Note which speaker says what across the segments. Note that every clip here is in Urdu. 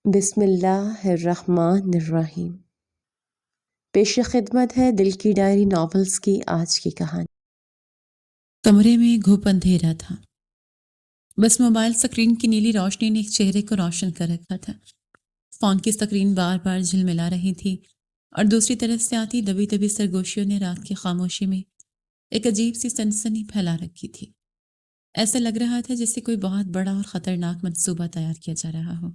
Speaker 1: بسم اللہ الرحمن الرحیم۔ پیش خدمت ہے دل کی ڈائری ناولز کی آج کی کہانی۔
Speaker 2: کمرے میں گھپ اندھیرا تھا، بس موبائل اسکرین کی نیلی روشنی نے ایک چہرے کو روشن کر رکھا تھا۔ فون کی اسکرین بار بار جھلملا رہی تھی اور دوسری طرف سے آتی دبی دبی سرگوشیوں نے رات کی خاموشی میں ایک عجیب سی سنسنی پھیلا رکھی تھی۔ ایسا لگ رہا تھا جیسے کوئی بہت بڑا اور خطرناک منصوبہ تیار کیا جا رہا ہو۔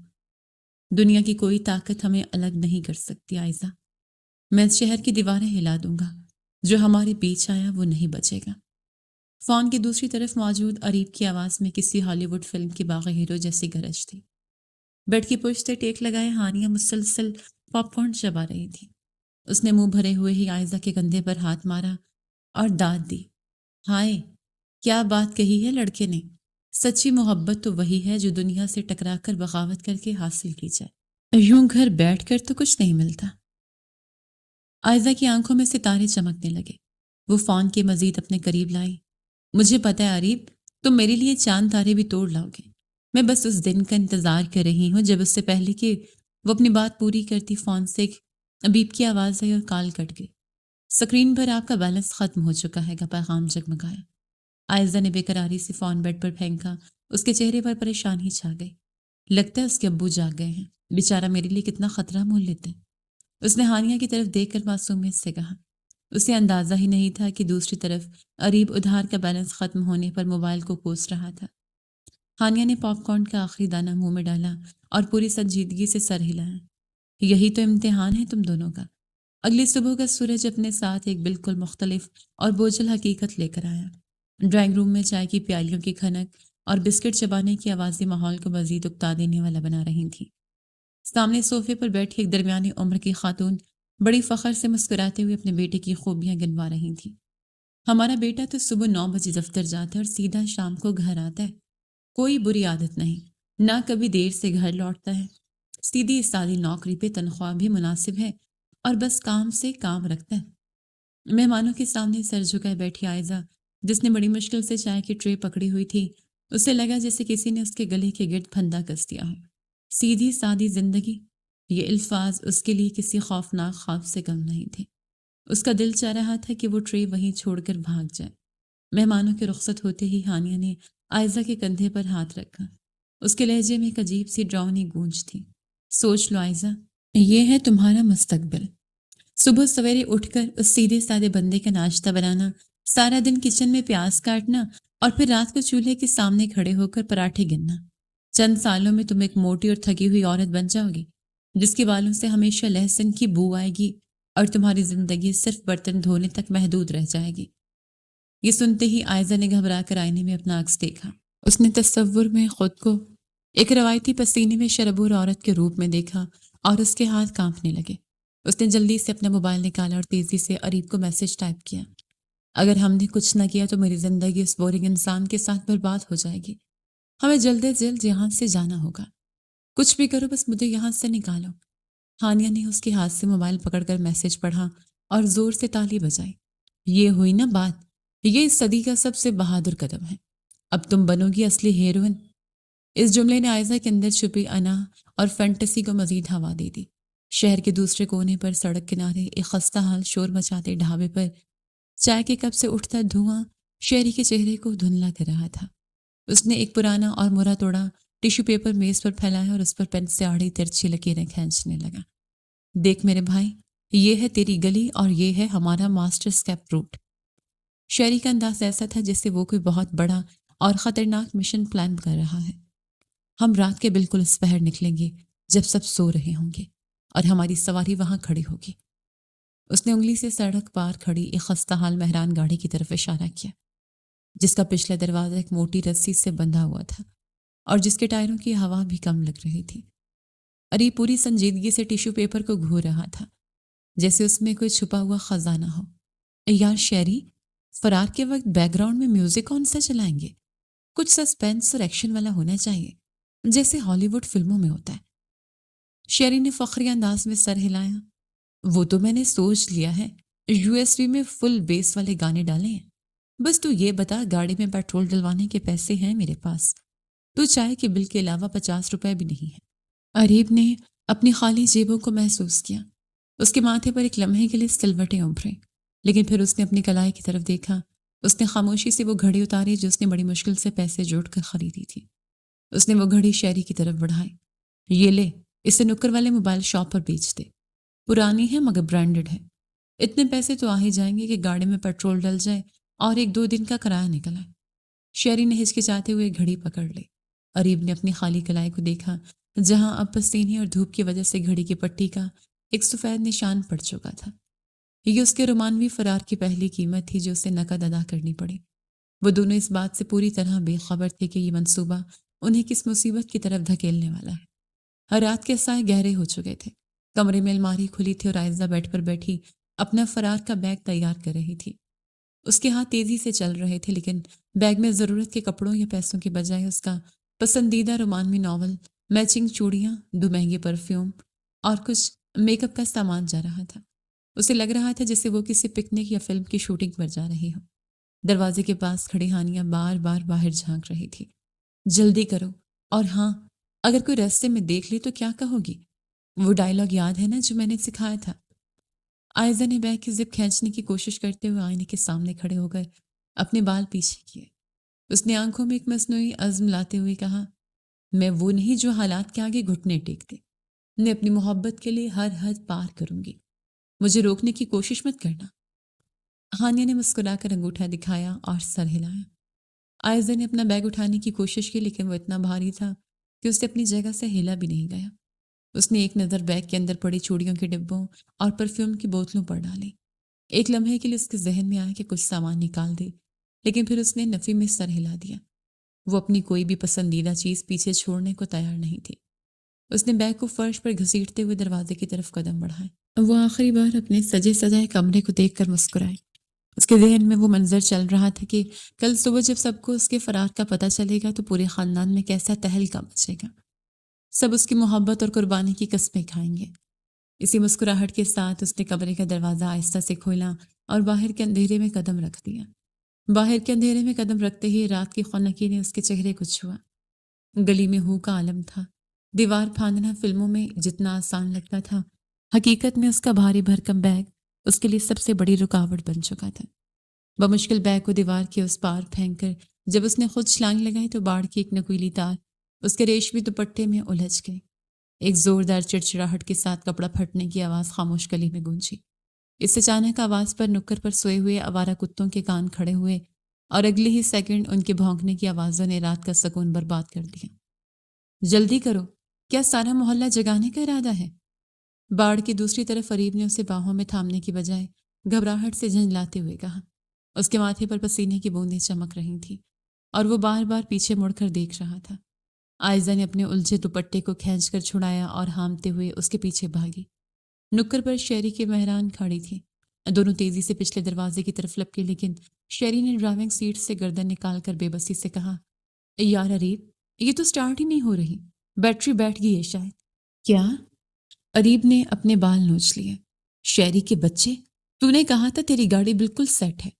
Speaker 2: دنیا کی کوئی طاقت ہمیں الگ نہیں کر سکتی آئزہ۔ میں اس شہر کی دیواریں ہلا دوں گا، جو ہمارے بیچ آیا وہ نہیں بچے گا۔ فون کی دوسری طرف موجود اریب کی آواز میں کسی ہالی ووڈ فلم کی باغ ہیرو جیسی گرج تھی۔ بیڈ کی پشت سے ٹیک لگائے ہانیہ مسلسل پاپ کارن چبا رہی تھی۔ اس نے منہ بھرے ہوئے ہی آئزہ کے کندھے پر ہاتھ مارا اور داد دی، ہائے کیا بات کہی ہے لڑکے نے۔ سچی محبت تو وہی ہے جو دنیا سے ٹکرا کر بغاوت کر کے حاصل کی جائے، یوں گھر بیٹھ کر تو کچھ نہیں ملتا۔ آئزہ کی آنکھوں میں ستارے چمکنے لگے۔ وہ فون کے مزید اپنے قریب لائی۔ مجھے پتہ ہے اریب، تم میرے لیے چاند تارے بھی توڑ لاؤ گے۔ میں بس اس دن کا انتظار کر رہی ہوں جب اس سے پہلے کہ وہ اپنی بات پوری کرتی فون سے ایک بیپ کی آواز آئی اور کال کٹ گئی۔ اسکرین پر آپ کا بیلنس ختم ہو چکا ہے کا پیغام جگمگایا۔ آئزہ نے بے قراری سے فون بیڈ پر پھینکا۔ اس کے چہرے پر پریشانی چھا گئی۔ لگتا ہے اس کے ابو جاگ گئے ہیں، بیچارہ میرے لیے کتنا خطرہ مول لیتے ہیں۔ اس نے ہانیہ کی طرف دیکھ کر معصومیت سے کہا۔ اسے اندازہ ہی نہیں تھا کہ دوسری طرف اریب ادھار کا بیلنس ختم ہونے پر موبائل کو کوس رہا تھا۔ ہانیہ نے پاپ کارن کا آخری دانہ منہ میں ڈالا اور پوری سنجیدگی سے سر ہلایا۔ یہی تو امتحان ہے تم دونوں کا۔ اگلی صبح کا سورج اپنے ساتھ ایک بالکل مختلف اور بوجھل حقیقت لے کر آیا۔ ڈرائنگ روم میں چائے کی پیالیوں کی کھنک اور بسکٹ چبانے کی آوازیں ماحول کو مزید اکتا دینے والا بنا رہی تھیں۔ سامنے صوفے پر بیٹھی ایک درمیانی عمر کی خاتون بڑی فخر سے مسکراتے ہوئے اپنے بیٹے کی خوبیاں گنوا رہی تھی۔ ہمارا بیٹا تو صبح 9 بجے دفتر جاتا ہے اور سیدھا شام کو گھر آتا ہے۔ کوئی بری عادت نہیں، نہ کبھی دیر سے گھر لوٹتا ہے۔ سیدھی سادی نوکری پہ، تنخواہ بھی مناسب ہے اور بس کام سے کام رکھتا ہے۔ مہمانوں کے سامنے سر جھکائے بیٹھی آئزہ، جس نے بڑی مشکل سے چائے کی ٹرے پکڑی ہوئی تھی، اسے لگا جیسے کسی نے اس کے گلے کے گرد پھندا کس دیا ہو۔ سیدھی سادی زندگی، یہ الفاظ اس کے لیے کسی خوفناک خواب سے کم نہیں تھے۔ اس کا دل چاہ رہا تھا کہ وہ ٹرے وہیں چھوڑ کر بھاگ جائے۔ مہمانوں کے رخصت ہوتے ہی ہانیہ نے آئزہ کے کندھے پر ہاتھ رکھا۔ اس کے لہجے میں ایک عجیب سی ڈراؤنی گونج تھی۔ سوچ لو آئزہ، یہ ہے تمہارا مستقبل۔ صبح سویرے اٹھ کر اس سیدھے سادے بندے کا ناشتہ بنانا، سارا دن کچن میں پیاز کاٹنا اور پھر رات کو چولہے کے سامنے کھڑے ہو کر پراٹھے گننا۔ چند سالوں میں تم ایک موٹی اور تھکی ہوئی عورت بن جاؤ گی، جس کے بالوں سے ہمیشہ لہسن کی بو آئے گی اور تمہاری زندگی صرف برتن دھونے تک محدود رہ جائے گی۔ یہ سنتے ہی آئزہ نے گھبرا کر آئینے میں اپنا عکس دیکھا۔ اس نے تصور میں خود کو ایک روایتی پسینے میں شربور عورت کے روپ میں دیکھا اور اس کے ہاتھ کانپنے لگے۔ اس نے جلدی سے اپنا موبائل نکالا اور تیزی سے اریب کو میسج ٹائپ کیا۔ اگر ہم نے کچھ نہ کیا تو میری زندگی اس بورنگ انسان کے ساتھ برباد ہو جائے گی۔ ہمیں جلد از جلد یہاں سے جانا ہوگا۔ کچھ بھی کرو، بس مجھے یہاں سے نکالو۔ ہانیہ نے اس کے ہاتھ سے موبائل پکڑ کر میسج پڑھا اور زور سے تالی بجائی۔ یہ ہوئی نا بات، یہ اس صدی کا سب سے بہادر قدم ہے۔ اب تم بنو گی اصلی ہیروئن۔ اس جملے نے آئزہ کے اندر چھپی انا اور فینٹیسی کو مزید ہوا دے دی۔ شہر کے دوسرے کونے پر سڑک کنارے ایک خستہ حال شور مچاتے ڈھابے پر چائے کے کپ سے اٹھتا دھواں شہری کے چہرے کو دھندلا کر رہا تھا۔ اس نے ایک پرانا اور مرا توڑا ٹیشو پیپر میز پر پھیلایا اور اس پر پین سے آڑی ترچھی لکیریں کھینچنے لگا۔ دیکھ میرے بھائی، یہ ہے تیری گلی اور یہ ہے ہمارا ماسٹر اسکیپ روٹ۔ شہری کا انداز ایسا تھا جیسے وہ کوئی بہت بڑا اور خطرناک مشن پلان کر رہا ہے۔ ہم رات کے بالکل اس پہر نکلیں گے جب سب سو رہے ہوں گے اور ہماری سواری وہاں کھڑی ہوگی۔ اس نے انگلی سے سڑک پار کھڑی ایک خستہ حال مہران گاڑی کی طرف اشارہ کیا، جس کا پچھلا دروازہ ایک موٹی رسی سے بندھا ہوا تھا اور جس کے ٹائروں کی ہوا بھی کم لگ رہی تھی۔ اری پوری سنجیدگی سے ٹیشو پیپر کو گھور رہا تھا، جیسے اس میں کوئی چھپا ہوا خزانہ ہو۔ یار شہری، فرار کے وقت بیک گراؤنڈ میں میوزک کون سا چلائیں گے؟ کچھ سسپینس اور ایکشن والا ہونا چاہیے، جیسے ہالی ووڈ فلموں میں ہوتا ہے۔ شہری نے فخری انداز میں سر ہلایا۔ وہ تو میں نے سوچ لیا ہے، USB میں فل بیس والے گانے ڈالے ہیں۔ بس تو یہ بتا، گاڑی میں پیٹرول ڈلوانے کے پیسے ہیں میرے پاس۔ تو چائے کے بل کے علاوہ 50 روپے بھی نہیں ہے۔ اریب نے اپنی خالی جیبوں کو محسوس کیا۔ اس کے ماتھے پر ایک لمحے کے لیے سلوٹیں ابھریں، لیکن پھر اس نے اپنی کلائی کی طرف دیکھا۔ اس نے خاموشی سے وہ گھڑی اتاری جو اس نے بڑی مشکل سے پیسے جوڑ کر خریدی تھی۔ اس نے وہ گھڑی شہری کی طرف بڑھائی۔ یہ لے، اسے نکر والے موبائل شاپ پر بیچ دے۔ پرانی ہے مگر برانڈڈ ہے۔ اتنے پیسے تو آ ہی جائیں گے کہ گاڑی میں پیٹرول ڈل جائے اور 1-2 دن کا کرایہ نکل آئے۔ شہری نے ہچکچاتے ہوئے گھڑی پکڑ لی۔ اریب نے اپنی خالی کلائی کو دیکھا جہاں اب پسینے اور دھوپ کی وجہ سے گھڑی کی پٹی کا ایک سفید نشان پڑ چکا تھا۔ یہ اس کے رومانوی فرار کی پہلی قیمت تھی جو اسے نقد ادا کرنی پڑی۔ وہ دونوں اس بات سے پوری طرح بے خبر تھے کہ یہ منصوبہ انہیں کس مصیبت کی طرف دھکیلنے والا ہے۔ رات کے سائے گہرے ہو چکے تھے۔ کمرے میں الماری کھلی تھی اور عائزہ بیڈ پر بیٹھی اپنا فرار کا بیگ تیار کر رہی تھی۔ اس کے ہاتھ تیزی سے چل رہے تھے، لیکن بیگ میں ضرورت کے کپڑوں یا پیسوں کے بجائے اس کا پسندیدہ رومانوی ناول، میچنگ چوڑیاں، 2 مہنگے پرفیوم اور کچھ میک اپ کا سامان جا رہا تھا۔ اسے لگ رہا تھا جیسے وہ کسی پکنک یا فلم کی شوٹنگ پر جا رہی ہو۔ دروازے کے پاس کھڑی ہانیہ بار بار باہر جھانک رہی تھی۔ جلدی کرو، اور ہاں، اگر کوئی راستے میں دیکھ لی تو کیا کہو گی؟ وہ ڈائلاگ یاد ہے نا جو میں نے سکھایا تھا؟ عائزہ نے بیگ کی زپ کھینچنے کی کوشش کرتے ہوئے آئینے کے سامنے کھڑے ہو گئے اپنے بال پیچھے کیے۔ اس نے آنکھوں میں ایک مصنوعی عزم لاتے ہوئے کہا، میں وہ نہیں جو حالات کے آگے گھٹنے ٹیکتے۔ میں اپنی محبت کے لیے ہر حد پار کروں گی۔ مجھے روکنے کی کوشش مت کرنا۔ ہانیہ نے مسکرا کر انگوٹھا دکھایا اور سر ہلایا۔ عائزہ نے اپنا بیگ اٹھانے کی کوشش کی، لیکن وہ اتنا بھاری تھا کہ اسے اپنی جگہ سے ہلا بھی نہیں گیا۔ اس نے ایک نظر بیگ کے اندر پڑی چوڑیوں کے ڈبوں اور پرفیوم کی بوتلوں پر ڈالی۔ ایک لمحے کے لیے اس کے ذہن میں آیا کہ کچھ سامان نکال دے، لیکن پھر اس نے نفی میں سر ہلا دیا۔ وہ اپنی کوئی بھی پسندیدہ چیز پیچھے چھوڑنے کو تیار نہیں تھی۔ اس نے بیگ کو فرش پر گھسیٹتے ہوئے دروازے کی طرف قدم بڑھائے۔ وہ آخری بار اپنے سجے سجائے کمرے کو دیکھ کر مسکرائی۔ اس کے ذہن میں وہ منظر چل رہا تھا کہ کل صبح جب سب کو اس کے فرار کا پتہ چلے گا تو پورے خاندان میں کیسا تہلکہ مچے گا۔ سب اس کی محبت اور قربانی کی قسمیں کھائیں گے۔ اسی مسکراہٹ کے ساتھ اس نے کمرے کا دروازہ آہستہ سے کھولا اور باہر کے اندھیرے میں قدم رکھ دیا۔ باہر کے اندھیرے میں قدم رکھتے ہی رات کی خنکی نے اس کے چہرے کو چھوا۔ گلی میں ہو کا عالم تھا۔ دیوار پھاندنا فلموں میں جتنا آسان لگتا تھا، حقیقت میں اس کا بھاری بھرکم بیگ اس کے لیے سب سے بڑی رکاوٹ بن چکا تھا۔ بمشکل بیگ کو دیوار کے اس پار پھینک کر جب اس نے خود چھلانگ لگائی تو باڑ کی ایک نکیلی تار اس کے ریشمی دوپٹے میں الجھ گئی۔ ایک زوردار چڑچڑاہٹ کے ساتھ کپڑا پھٹنے کی آواز خاموش گلی میں گونجی۔ اس اچانک آواز پر نکر پر سوئے ہوئے آوارہ کتوں کے کان کھڑے ہوئے اور اگلے ہی سیکنڈ ان کے بھونکنے کی آوازوں نے رات کا سکون برباد کر دیا۔ جلدی کرو، کیا سارا محلہ جگانے کا ارادہ ہے؟ باڑ کی دوسری طرف اریب نے اسے باہوں میں تھامنے کی بجائے گھبراہٹ سے جھنجلاتے ہوئے کہا۔ اس کے ماتھے پر پسینے کی بوندیں چمک رہی تھیں اور وہ بار بار پیچھے مڑ کر دیکھ رہا تھا۔ عائزہ نے اپنے الجھے دوپٹے کو کھینچ کر چھڑایا اور ہامتے ہوئے اس کے پیچھے بھاگی۔ نکر پر شہری کی مہران کھڑی تھی۔ دونوں تیزی سے پچھلے دروازے کی طرف لپکے، لیکن شہری نے ڈرائیونگ سیٹ سے گردن نکال کر بے بسی سے کہا، یار اریب، یہ تو سٹارٹ ہی نہیں ہو رہی، بیٹری بیٹھ گئی ہے شاید۔ کیا؟ اریب نے اپنے بال نوچ لیے۔ شہری کے بچے، تو نے کہا تھا تیری گاڑی بالکل سیٹ ہے۔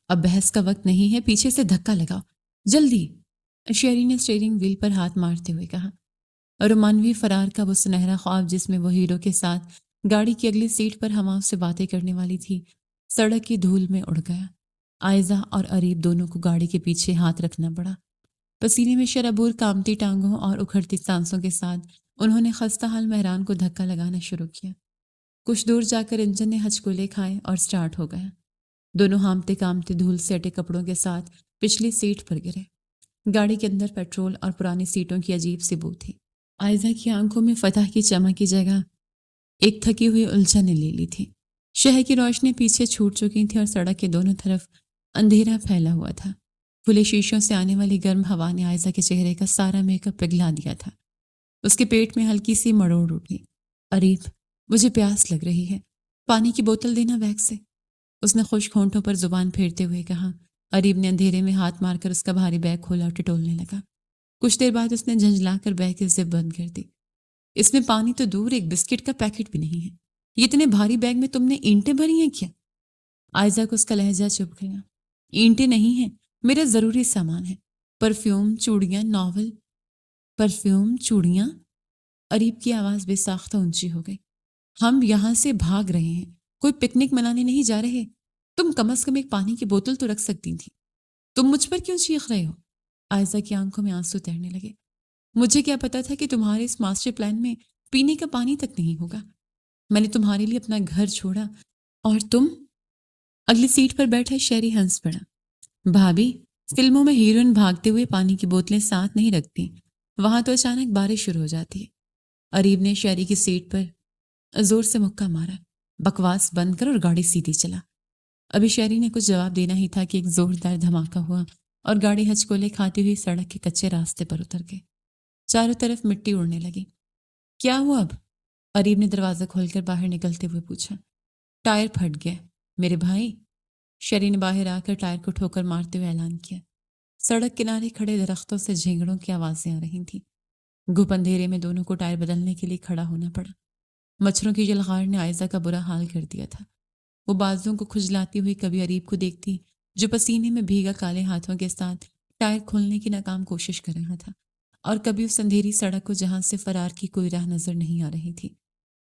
Speaker 2: اب بحث کا وقت نہیں ہے، پیچھے سے دھکا لگاؤ جلدی۔ شہری نے اسٹیئرنگ وہیل پر ہاتھ مارتے ہوئے کہا۔ رومانوی فرار کا وہ سنہرا خواب جس میں وہ ہیرو کے ساتھ گاڑی کی اگلی سیٹ پر ہماؤں سے باتیں کرنے والی تھی، سڑک کی دھول میں اڑ گیا۔ عائزہ اور اریب دونوں کو گاڑی کے پیچھے ہاتھ رکھنا پڑا۔ پسینے میں شرابور کامتی ٹانگوں اور اکھڑتی سانسوں کے ساتھ انہوں نے خستہ حال مہران کو دھکا لگانا شروع کیا۔ کچھ دور جا کر انجن نے ہچکولے کھائے اور سٹارٹ ہو گیا۔ دونوں ہامتے کامتے دھول سے اٹے کپڑوں کے ساتھ پچھلی سیٹ پر گرے۔ گاڑی کے اندر پیٹرول اور پرانی سیٹوں کی عجیب سی بو تھی۔ عائزہ کی آنکھوں میں فتح کی چمک کی جگہ ایک تھکی ہوئی الجھن نے لے لی تھی۔ شہر کی روشنی پیچھے چھوٹ چکی تھی اور سڑک کے دونوں طرف اندھیرا پھیلا ہوا تھا۔ کھلے شیشوں سے آنے والی گرم ہوا نے عائزہ کے چہرے کا سارا میک اپ پگھلا دیا تھا۔ اس کے پیٹ میں ہلکی سی مڑوڑ اٹھی۔ اریب، مجھے پیاس لگ رہی ہے، پانی کی بوتل دینا بیگ سے۔ اس نے خشک ہونٹوں پر زبان پھیرتے ہوئے کہا۔ اریب نے اندھیرے میں ہاتھ مار کر اس کا بھاری بیگ کھولا اور ٹٹولنے لگا۔ کچھ دیر بعد اس نے جھنجلا کر بیگ کی زپ بند کر دی۔ اس میں پانی تو دور، ایک بسکٹ کا پیکٹ بھی نہیں ہے۔ یہ اتنے بھاری بیگ میں تم نے اینٹیں بھری ہیں کیا؟ عائزہ کو اس کا لہجہ چبھ گیا۔ اینٹیں نہیں ہیں، میرا ضروری سامان ہے، پرفیوم، چوڑیاں، ناول۔ پرفیوم، چوڑیاں؟ اریب کی آواز بے ساختہ اونچی ہو گئی۔ ہم یہاں سے بھاگ رہے ہیں، کوئی پکنک منانے نہیں جا رہے۔ تم کم از کم ایک پانی کی بوتل تو رکھ سکتی تھی۔ تم مجھ پر کیوں چیخ رہے ہو؟ عائزہ کی آنکھوں میں آنسو تیرنے لگے۔ مجھے کیا پتا تھا کہ تمہارے اس ماسٹر پلان میں پینے کا پانی تک نہیں ہوگا۔ میں نے تمہارے لیے اپنا گھر چھوڑا اور تم؟ اگلی سیٹ پر بیٹھا شہری ہنس پڑا۔ بھابھی، فلموں میں ہیروئن بھاگتے ہوئے پانی کی بوتلیں ساتھ نہیں رکھتی، وہاں تو اچانک بارش شروع ہو جاتی ہے۔ اریب نے شہری کی سیٹ پر زور سے مکہ مارا۔ بکواس بند کر اور گاڑی سیدھی چلا۔ ابھی شہری نے کچھ جواب دینا ہی تھا کہ ایک زوردار دھماکہ ہوا اور گاڑی ہچکولے کھاتی ہوئی سڑک کے کچے راستے پر اتر گئی۔ چاروں طرف مٹی اڑنے لگی۔ کیا ہوا اب؟ اریب نے دروازہ کھول کر باہر نکلتے ہوئے پوچھا۔ ٹائر پھٹ گیا میرے بھائی، شہری نے باہر آ کر ٹائر کو ٹھوکر مارتے ہوئے اعلان کیا۔ سڑک کنارے کھڑے درختوں سے جھینگڑوں کی آوازیں آ رہی تھیں۔ گھپ اندھیرے میں دونوں کو ٹائر بدلنے کے لیے کھڑا ہونا پڑا۔ مچھروں کی جلغار نے عائزہ کا برا حال کر دیا تھا۔ وہ بازوں کو کھجلاتی ہوئی کبھی اریب کو دیکھتی جو پسینے میں بھیگا کالے ہاتھوں کے ساتھ ٹائر کھولنے کی ناکام کوشش کر رہا تھا، اور کبھی اس اندھیری سڑک کو جہاں سے فرار کی کوئی راہ نظر نہیں آ رہی تھی۔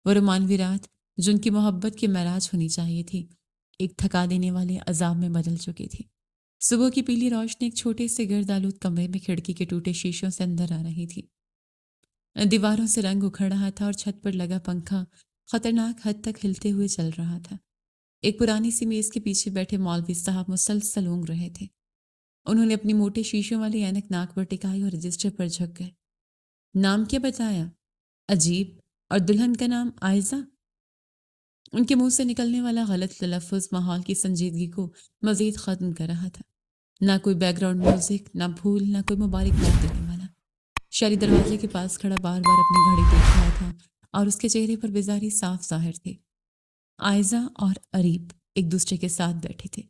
Speaker 2: وہ رومانوی رات جو ان کی محبت کی معراج ہونی چاہیے تھی، ایک تھکا دینے والے عذاب میں بدل چکی تھی۔ صبح کی پیلی روشنی ایک چھوٹے سے گرد آلود کمرے میں کھڑکی کے ٹوٹے شیشوں سے اندر آ رہی تھی۔ دیواروں سے رنگ اکھڑ رہا تھا اور چھت پر لگا پنکھا خطرناک حد تک ہلتے ہوئے چل رہا تھا۔ ایک پرانی سی میز کے پیچھے بیٹھے مولوی صاحب مسلسل اونگ رہے تھے۔ انہوں نے اپنی موٹے شیشوں والی اینک ناک پر ٹکائی اور رجسٹر پر جھک گئے۔ نام کیا بتایا؟ عجیب، اور دلہن کا نام عائزہ؟ ان کے منہ سے نکلنے والا غلط تلفظ ماحول کی سنجیدگی کو مزید ختم کر رہا تھا۔ نہ کوئی بیک گراؤنڈ میوزک، نہ پھول، نہ کوئی مبارکباد دینے والا۔ شہری دروازے کے پاس کھڑا بار بار اپنی گھڑی دیکھ رہا تھا اور اس کے چہرے پر بیزاری صاف ظاہر تھی۔ عائزہ اور اریب ایک دوسرے کے ساتھ بیٹھے تھے،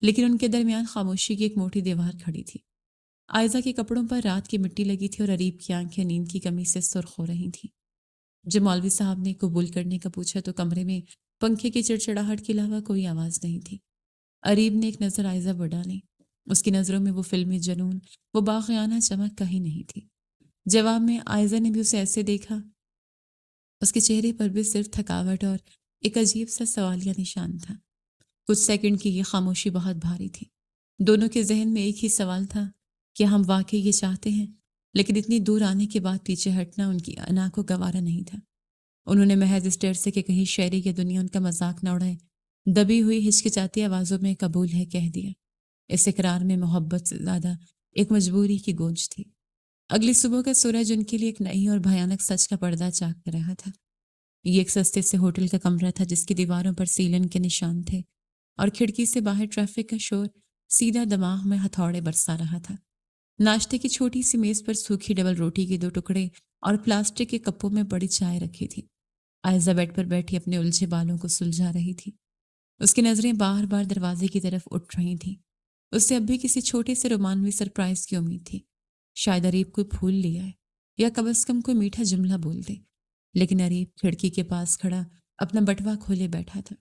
Speaker 2: لیکن ان کے درمیان خاموشی کی ایک موٹی دیوار کھڑی تھی۔ عائزہ کے کپڑوں پر رات کی مٹی لگی تھی اور اریب کی آنکھیں نیند کی کمی سے سرخ ہو رہی تھیں۔ جب مولوی صاحب نے قبول کرنے کا پوچھا تو کمرے میں پنکھے کی چڑچڑاہٹ کے علاوہ کوئی آواز نہیں تھی۔ اریب نے ایک نظر عائزہ پر ڈالی۔ اس کی نظروں میں وہ فلمی جنون، وہ باغیانہ چمک کہیں نہیں تھی۔ جواب میں عائزہ نے بھی اسے ایسے دیکھا، اس کے چہرے پر بھی صرف تھکاوٹ اور ایک عجیب سا سوالیہ نشان تھا۔ کچھ سیکنڈ کی یہ خاموشی بہت بھاری تھی۔ دونوں کے ذہن میں ایک ہی سوال تھا کہ ہم واقعی یہ چاہتے ہیں، لیکن اتنی دور آنے کے بعد پیچھے ہٹنا ان کی انا کو گوارا نہیں تھا۔ انہوں نے محض اس ڈر سے کہ کہیں شہری یا دنیا ان کا مذاق نہ اڑائے، دبی ہوئی ہچکچاتی آوازوں میں قبول ہے کہہ دیا۔ اس اقرار میں محبت سے زیادہ ایک مجبوری کی گونج تھی۔ اگلی صبح کا سورج ان کے لیے ایک نئی اور بھیانک سچ کا پردہ چاک کر رہا تھا۔ یہ ایک سستے سے ہوٹل کا کمرہ تھا جس کی دیواروں پر سیلن کے نشان تھے اور کھڑکی سے باہر ٹریفک کا شور سیدھا دماغ میں ہتھوڑے برسا رہا تھا۔ ناشتے کی چھوٹی سی میز پر سوکھی ڈبل روٹی کے 2 ٹکڑے اور پلاسٹک کے کپوں میں بڑی چائے رکھی تھی۔ عائزہ بیڈ پر بیٹھی اپنے الجھے بالوں کو سلجھا رہی تھی۔ اس کی نظریں بار بار دروازے کی طرف اٹھ رہی تھیں۔ اس سے اب بھی کسی چھوٹے سے رومانوی سرپرائز کی امید تھی۔ شاید اریب کوئی پھول لیا ہے یا کم از کم کوئی میٹھا جملہ بول دے، لیکن اریب کھڑکی کے پاس کھڑا اپنا بٹوا کھولے بیٹھا تھا۔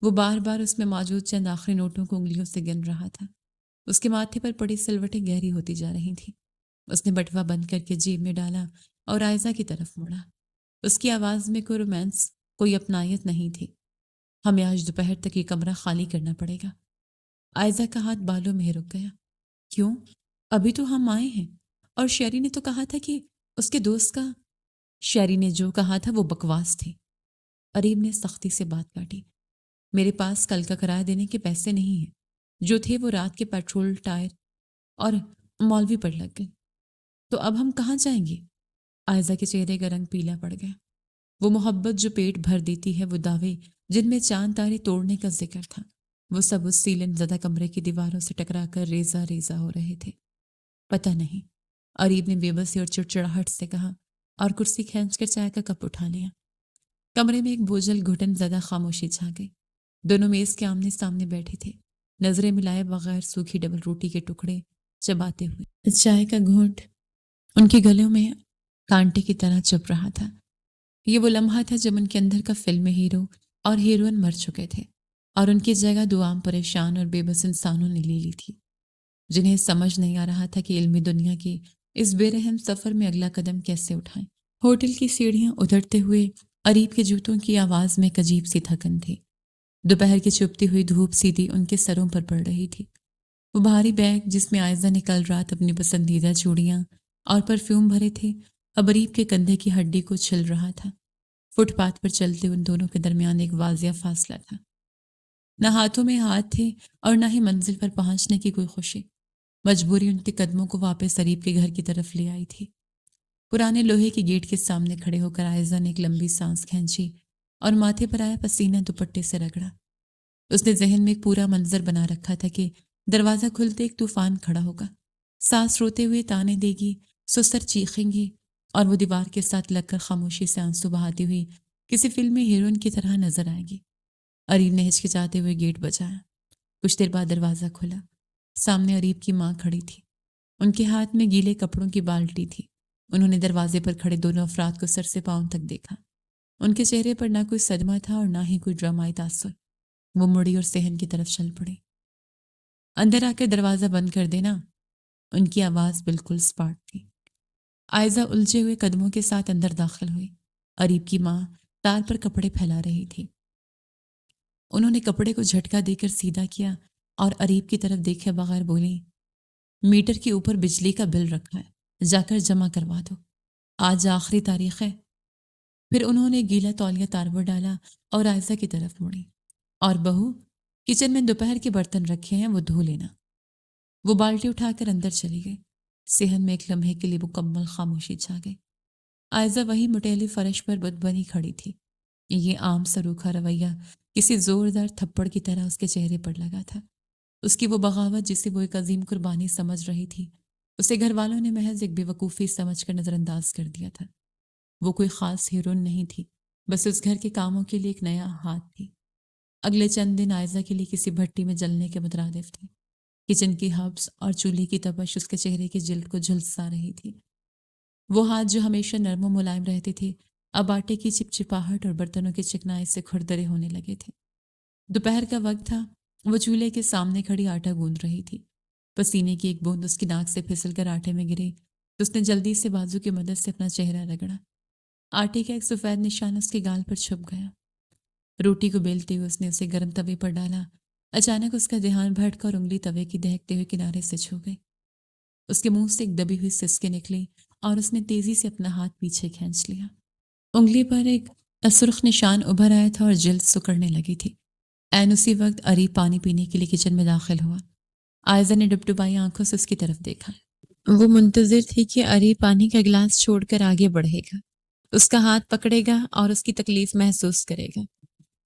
Speaker 2: وہ بار بار اس میں موجود چند آخری نوٹوں کو انگلیوں سے گن رہا تھا۔ اس کے ماتھے پر پڑی سلوٹیں گہری ہوتی جا رہی تھیں۔ اس نے بٹوا بند کر کے جیب میں ڈالا اور عائزہ کی طرف مڑا۔ اس کی آواز میں کوئی رومانس، کوئی اپنائیت نہیں تھی۔ ہمیں آج دوپہر تک یہ کمرہ خالی کرنا پڑے گا۔ عائزہ کا ہاتھ بالوں میں رک گیا۔ کیوں؟ ابھی تو ہم آئے ہیں، اور شیری نے تو کہا تھا کہ اس کے دوست کا… شیری نے جو کہا تھا وہ بکواس تھی۔ اریب نے سختی سے بات کاٹی۔ میرے پاس کل کا کرایہ دینے کے پیسے نہیں ہیں، جو تھے وہ رات کے پیٹرول، ٹائر اور مولوی پر لگ گئے۔ تو اب ہم کہاں جائیں گے؟ عائزہ کے چہرے کا رنگ پیلا پڑ گیا۔ وہ محبت جو پیٹ بھر دیتی ہے، وہ دعوے جن میں چاند تارے توڑنے کا ذکر تھا، وہ سب اس سیلن زدہ کمرے کی دیواروں سے ٹکرا کر ریزہ ریزہ ہو رہے تھے۔ پتہ نہیں، اریب نے بے بسی اور چڑچڑاہٹ سے کہا اور کرسی کھینچ کر چائے کا کپ اٹھا لیا۔ کمرے میں ایک بوجھل گھٹن زدہ خاموشی چھا گئی۔ دونوں میز کے آمنے سامنے بیٹھے تھے، نظریں ملائے بغیر سوکھی ڈبل روٹی کے ٹکڑے چباتے ہوئے۔ چائے کا گھونٹ ان کے گلوں میں کانٹے کی طرح چپ رہا تھا۔ یہ وہ لمحہ تھا جب ان کے اندر کا فلم ہیرو اور ہیروئن مر چکے تھے اور ان کی جگہ 2 عام پریشان اور بے بس انسانوں نے لے لی تھی، جنہیں سمجھ نہیں آ رہا تھا کہ علمی دنیا کی اس بے رحم سفر میں اگلا قدم کیسے اٹھائیں ہوٹل کی سیڑھیاں اترتے ہوئے اریب کے جوتوں کی آواز میں ایک عجیب سی تھکن تھی۔ دوپہر کی چپتی ہوئی دھوپ سیدھی ان کے سروں پر پڑ رہی تھی۔ وہ بھاری بیگ جس میں عائزہ نے کل رات اپنی پسندیدہ چوڑیاں اور پرفیوم بھرے تھے، اب اریب کے کندھے کی ہڈی کو چھل رہا تھا۔ فٹ پاتھ پر چلتے ان دونوں کے درمیان ایک واضح فاصلہ تھا۔ نہ ہاتھوں میں ہاتھ تھے اور نہ ہی منزل پر پہنچنے کی کوئی خوشی۔ مجبوری ان کے قدموں کو واپس اریب کے گھر کی طرف لے آئی تھی۔ پرانے لوہے کے گیٹ کے سامنے کھڑے ہو کر عائزہ نے ایک لمبی سانس کھینچی اور ماتھے پر آیا پسینہ دوپٹے سے رگڑا۔ اس نے ذہن میں ایک پورا منظر بنا رکھا تھا کہ دروازہ کھلتے ایک طوفان کھڑا ہوگا، سانس روتے ہوئے تانے دے گی، سسر چیخیں گی اور وہ دیوار کے ساتھ لگ کر خاموشی سے آنسو بہاتی ہوئی کسی فلمی ہیروئن کی طرح نظر آئے گی۔ اریب نے ہچکچاتے ہوئے گیٹ بجایا۔ کچھ دیر بعد دروازہ کھلا۔ سامنے اریب کی ماں کھڑی تھی۔ ان کے ہاتھ میں گیلے کپڑوں کی بالٹی تھی۔ انہوں نے دروازے پر کھڑے دونوں افراد کو سر سے پاؤں تک دیکھا۔ ان کے چہرے پر نہ کوئی صدمہ تھا اور نہ ہی کوئی ڈرامائی تاثر۔ وہ مڑی اور صحن کی طرف چل پڑی۔ اندر آ کر دروازہ بند کر دینا۔ ان کی آواز بالکل سپاٹ تھی۔ عائزہ الجھے ہوئے قدموں کے ساتھ اندر داخل ہوئی۔ اریب کی ماں تار پر کپڑے پھیلا رہی تھی۔ انہوں نے کپڑے کو جھٹکا دے کر سیدھا کیا اور اریب کی طرف دیکھے بغیر بولی، میٹر کے اوپر بجلی کا بل رکھا ہے، جا کر جمع کروا دو، آج آخری تاریخ ہے۔ پھر انہوں نے گیلا تولیہ تار پر ڈالا اور عائزہ کی طرف مڑی، اور بہو، کچن میں دوپہر کے برتن رکھے ہیں، وہ دھو لینا۔ وہ بالٹی اٹھا کر اندر چلی گئی۔ صحن میں ایک لمحے کے لیے مکمل خاموشی چھا گئی۔ عائزہ وہی مٹیلی فرش پر بت بنی کھڑی تھی۔ یہ عام سا روکھا رویہ کسی زوردار تھپڑ کی طرح اس کے چہرے پر لگا تھا۔ اس کی وہ بغاوت جسے وہ ایک عظیم قربانی سمجھ رہی تھی، اسے گھر والوں نے محض ایک بے وقوفی سمجھ کر نظر انداز کر دیا تھا۔ وہ کوئی خاص ہیروئن نہیں تھی، بس اس گھر کے کاموں کے لیے ایک نیا ہاتھ تھی۔ اگلے چند دن عائزہ کے لیے کسی بھٹی میں جلنے کے مترادف تھے۔ کچن کی ہبس اور چولہے کی تپش اس کے چہرے کی جلد کو جھلسا رہی تھی۔ وہ ہاتھ جو ہمیشہ نرم و ملائم رہتے تھے، اب آٹے کی چپچپاہٹ اور برتنوں کے چکنائی سے کھردرے ہونے لگے تھے۔ دوپہر کا وقت تھا۔ وہ چولہے کے سامنے کھڑی آٹا گوندھ رہی تھی۔ پسینے کی ایک بوند اس کی ناک سے پھسل کر آٹے میں گری تو اس نے جلدی سے بازو کی مدد سے اپنا چہرہ رگڑا۔ آٹے کا ایک سفید نشان اس کے گال پر چھپ گیا۔ روٹی کو بیلتے ہوئے اس نے اسے گرم توے پر ڈالا۔ اچانک اس کا دھیان بھٹکا اور انگلی توے کی دہکتے ہوئے کنارے سے چھو گئی۔ اس کے منہ سے ایک دبی ہوئی سسکے نکلی اور اس نے تیزی سے اپنا ہاتھ پیچھے کھینچ لیا۔ انگلی پر ایک سرخ نشان ابھر آیا تھا اور جلد سکڑنے لگی تھی۔ عین اسی وقت اریب پانی پینے کے لیے کچن میں داخل ہوا۔ عائزہ نے ڈبڈبائی آنکھوں سے اس کی طرف دیکھا۔ وہ منتظر تھی کہ اریب پانی کا گلاس چھوڑ کر آگے بڑھے گا، اس کا ہاتھ پکڑے گا اور اس کی تکلیف محسوس کرے گا۔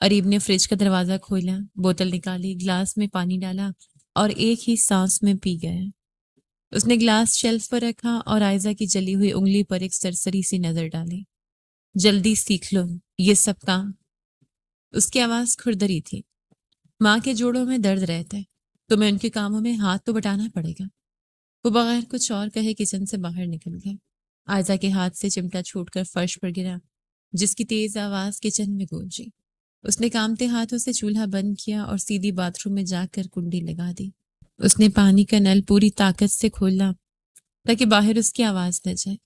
Speaker 2: اریب نے فریج کا دروازہ کھولا، بوتل نکالی، گلاس میں پانی ڈالا اور ایک ہی سانس میں پی گیا۔ اس نے گلاس شیلف پر رکھا اور عائزہ کی جلی ہوئی انگلی پر ایک سرسری سی نظر ڈالی۔ جلدی سیکھ لو یہ سب کام۔ اس کی آواز کھردری تھی۔ ماں کے جوڑوں میں درد رہتا ہے، تمہیں ان کے کاموں میں ہاتھ تو بٹانا پڑے گا۔ وہ بغیر کچھ اور کہے کچن سے باہر نکل گیا۔ عائزہ کے ہاتھ سے چمٹا چھوٹ کر فرش پر گرا، جس کی تیز آواز کچن میں گونجی۔ اس نے کامتے ہاتھوں سے چولہا بند کیا اور سیدھی باتھ روم میں جا کر کنڈی لگا دی۔ اس نے پانی کا نل پوری طاقت سے کھولا تاکہ باہر اس کی آواز نہ جائے۔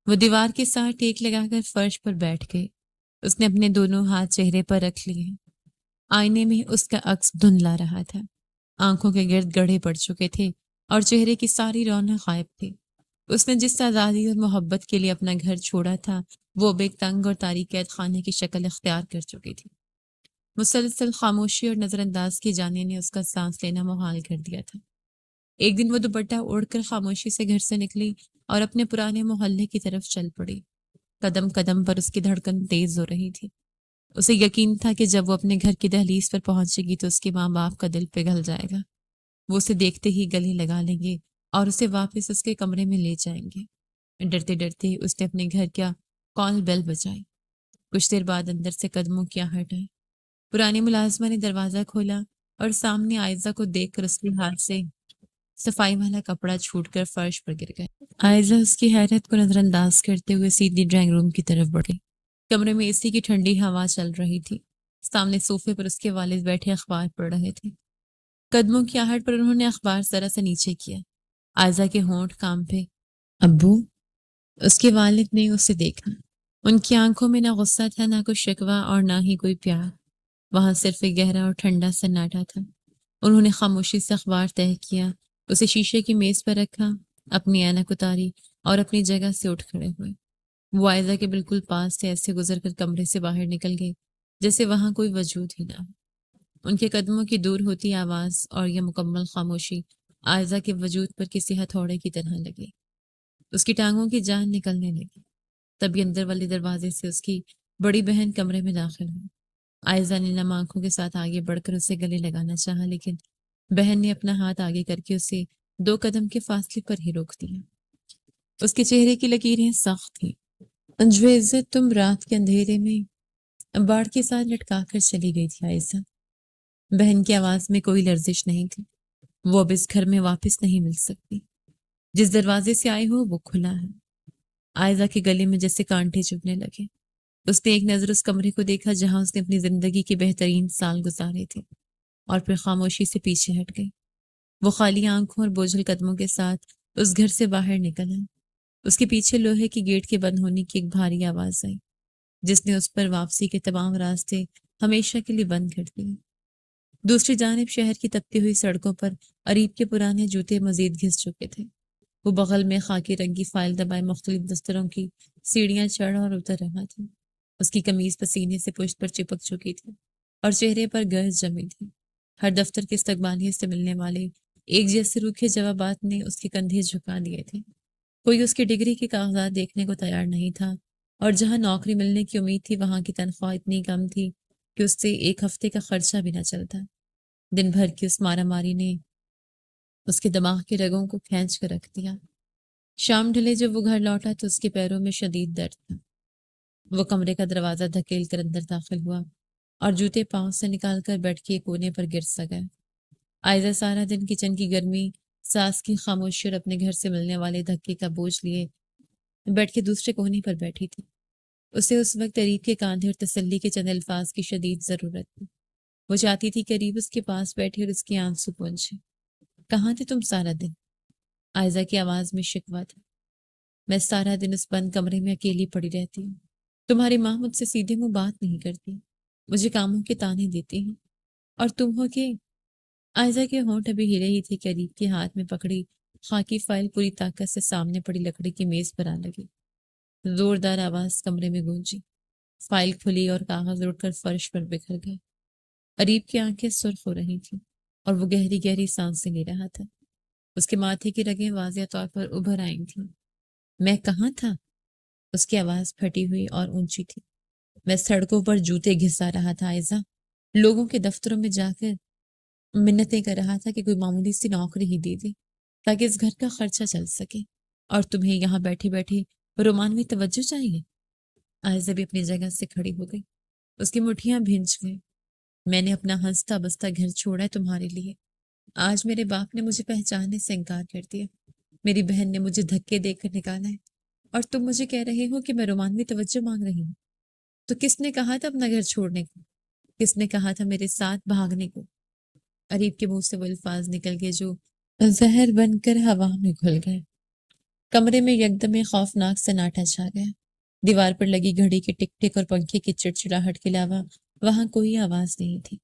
Speaker 2: وہ دیوار کے ساتھ ٹیک لگا کر فرش پر بیٹھ گئی۔ اس نے اپنے دونوں ہاتھ چہرے پر رکھ لیے۔ آئینے میں اس کا عکس دھندلا رہا تھا۔ آنکھوں کے گرد گڑھے پڑ چکے تھے اور چہرے کی ساری رونق غائب تھی۔ اس نے جس آزادی اور محبت کے لیے اپنا گھر چھوڑا تھا، وہ اب ایک تنگ اور تاریک قید خانے کی شکل اختیار کر چکی تھی۔ مسلسل خاموشی اور نظر انداز کی جانے نے اس کا سانس لینا محال کر دیا تھا۔ ایک دن وہ دوپٹہ اوڑھ کر خاموشی سے گھر سے نکلی اور اپنے پرانے محلے کی طرف چل پڑی۔ قدم قدم پر اس کی دھڑکن تیز ہو رہی تھی۔ اسے یقین تھا کہ جب وہ اپنے گھر کی دہلیز پر پہنچے گی تو اس کے ماں باپ کا دل پگھل جائے گا۔ وہ اسے دیکھتے ہی گلے لگا لیں گے اور اسے واپس اس کے کمرے میں لے جائیں گے۔ ڈرتے ڈرتے اس نے اپنے گھر کا کال بیل بجائی۔ کچھ دیر بعد اندر سے قدموں کی آہٹ آئی۔ پرانی ملازمہ نے دروازہ کھولا اور سامنے عائزہ کو دیکھ کر اس کے ہاتھ سے صفائی والا کپڑا چھوٹ کر فرش پر گر گیا۔ عائزہ اس کی حیرت کو نظر انداز کرتے ہوئے سیدھی ڈرائنگ روم کی طرف بڑھ گئی۔ کمرے میں اے سی کی ٹھنڈی ہوا چل رہی تھی۔ سامنے صوفے پر اس کے والد بیٹھے اخبار پڑھ رہے تھے۔ قدموں کی آہٹ پر انہوں نے اخبار ذرا سا نیچے کیا۔ عائزہ کے ہونٹ کام پہ۔ ابو؟ اس کے والد نے اسے دیکھا۔ ان کی آنکھوں میں نہ غصہ تھا، نہ کوئی شکوہ اور نہ ہی کوئی پیار، وہاں صرف ایک گہرا اور ٹھنڈا سناٹا تھا۔ انہوں نے خاموشی سے اخبار طے کیا، اسے شیشے کی میز پر رکھا، اپنی اینک اتاری اور اپنی جگہ سے اٹھ کھڑے ہوئے۔ وہ عائزہ کے بالکل پاس سے ایسے گزر کر کمرے سے باہر نکل گئے جیسے وہاں کوئی وجود ہی نہ ہو۔ ان کے قدموں کی دور ہوتی آواز اور یہ مکمل خاموشی عائزہ کے وجود پر کسی ہتھوڑے کی طرح لگی۔ اس کی ٹانگوں کی جان نکلنے لگی۔ تبھی اندر والے دروازے سے اس کی بڑی بہن کمرے میں داخل ہوئی۔ عائزہ نے نم آنکھوں کے ساتھ آگے بڑھ کر اسے گلے لگانا چاہا، لیکن بہن نے اپنا ہاتھ آگے کر کے اسے 2 قدم کے فاصلے پر ہی روک دیا۔ اس کے چہرے کی لکیریں سخت تھیں۔ جو عزت تم رات کے اندھیرے میں باڑ کے ساتھ لٹکا کر چلی گئی تھی عائزہ۔ بہن کی آواز میں کوئی لرزش نہیں تھی۔ وہ اب اس گھر میں واپس نہیں مل سکتی۔ جس دروازے سے آئے ہو وہ کھلا ہے۔ عائزہ کے گلے میں جیسے کانٹے چبھنے لگے۔ اس نے ایک نظر اس کمرے کو دیکھا جہاں اس نے اپنی زندگی کے بہترین سال گزارے تھے، اور پھر خاموشی سے پیچھے ہٹ گئی۔ وہ خالی آنکھوں اور بوجھل قدموں کے ساتھ اس گھر سے باہر نکل آئی۔ اس کے پیچھے لوہے کی گیٹ کے بند ہونے کی ایک بھاری آواز آئی، جس نے اس پر واپسی کے تمام راستے ہمیشہ کے لیے بند کر دیے۔ دوسری جانب شہر کی تپتی ہوئی سڑکوں پر اریب کے پرانے جوتے مزید گھس چکے تھے۔ وہ بغل میں خاکی رنگی فائل دبائے مختلف دفتروں کی سیڑھیاں چڑھ اور اتر رہا تھا۔ اس کی قمیض پسینے سے پشت پر چپک چکی تھی اور چہرے پر گرز جمی تھی۔ ہر دفتر کے استقبالیے سے ملنے والے ایک جیسے روکھے جوابات نے اس کے کندھے جھکا دیے تھے۔ کوئی اس کی ڈگری کے کاغذات دیکھنے کو تیار نہیں تھا، اور جہاں نوکری ملنے کی امید تھی وہاں کی تنخواہ اتنی کم تھی کہ اس سے 1 ہفتے کا خرچہ بھی نہ چلتا۔ دن بھر کی اس مارا ماری نے اس کے دماغ کے رگوں کو کھینچ کر رکھ دیا۔ شام ڈھلے جب وہ گھر لوٹا تو اس کے پیروں میں شدید درد تھا۔ وہ کمرے کا دروازہ دھکیل کر اندر داخل ہوا اور جوتے پاؤں سے نکال کر بیٹھ کے کونے پر گر سا گیا۔ عائزہ سارا دن کچن کی گرمی، ساس کی خاموشی اور اپنے گھر سے ملنے والے دھکے کا بوجھ لیے بیٹھ کے دوسرے کونے پر بیٹھی تھی۔ اسے اس وقت اریب کے کاندھے اور تسلی کے چند الفاظ کی شدید ضرورت تھی۔ وہ چاہتی تھی کہ اریب اس کے پاس بیٹھے اور اس کی آنسو پونچھے۔ کہاں تھے تم سارا دن؟ عائزہ کی آواز میں شکوہ تھا۔ میں سارا دن اس بند کمرے میں اکیلی پڑی رہتی ہوں۔ تمہاری ماں مجھ سے سیدھے منہ بات نہیں کرتی، مجھے کاموں کے تانے دیتی ہیں، اور تم ہو کہ… عائزہ کے ہونٹ ابھی ہلے ہی تھے کہ اریب کے ہاتھ میں پکڑی خاکی فائل پوری طاقت سے سامنے پڑی لکڑی کی میز پر آ لگی۔ زوردار آواز کمرے میں گونجی، فائل کھلی اور کاغذ اڑ کر فرش پر بکھر گئے۔ اریب کی آنکھیں سرخ ہو رہی تھیں اور وہ گہری گہری سانسیں لے رہا تھا۔ اس کے ماتھے کی رگیں واضح طور پر ابھر آئی تھیں۔ میں کہاں تھا؟ اس کی آواز پھٹی ہوئی اور اونچی تھی۔ میں سڑکوں پر جوتے گھسا رہا تھا عائزہ، لوگوں کے دفتروں میں جا کر منتیں کر رہا تھا کہ کوئی معمولی سی نوکری ہی دے دے تاکہ اس گھر کا خرچہ چل سکے، اور تمہیں یہاں بیٹھے بیٹھے رومانوی توجہ چاہیے۔ عائزہ بھی اپنی جگہ سے کھڑی ہو گئی۔ اس کی مٹھیاں بھینچ گئیں۔ میں نے اپنا ہنستا بستا گھر چھوڑا ہے تمہارے لیے۔ آج میرے باپ نے مجھے پہچاننے سے انکار کر دیا، میری بہن نے مجھے دھکے دے کر نکالا ہے، اور تم مجھے کہہ رہے ہو کہ میں رومانوی توجہ مانگ رہی ہوں۔ تو کس نے کہا تھا اپنا گھر چھوڑنے کو؟ کس نے کہا تھا میرے ساتھ بھاگنے کو؟ اریب کے منہ سے وہ الفاظ نکل گئے جو زہر بن کر ہوا میں گھل گئے۔ کمرے میں یکدم ایک خوفناک سناٹا چھا گیا۔ دیوار پر لگی گھڑی کے ٹک ٹک اور پنکھے کی چڑچڑاہٹ کے علاوہ وہاں کوئی آواز نہیں تھی۔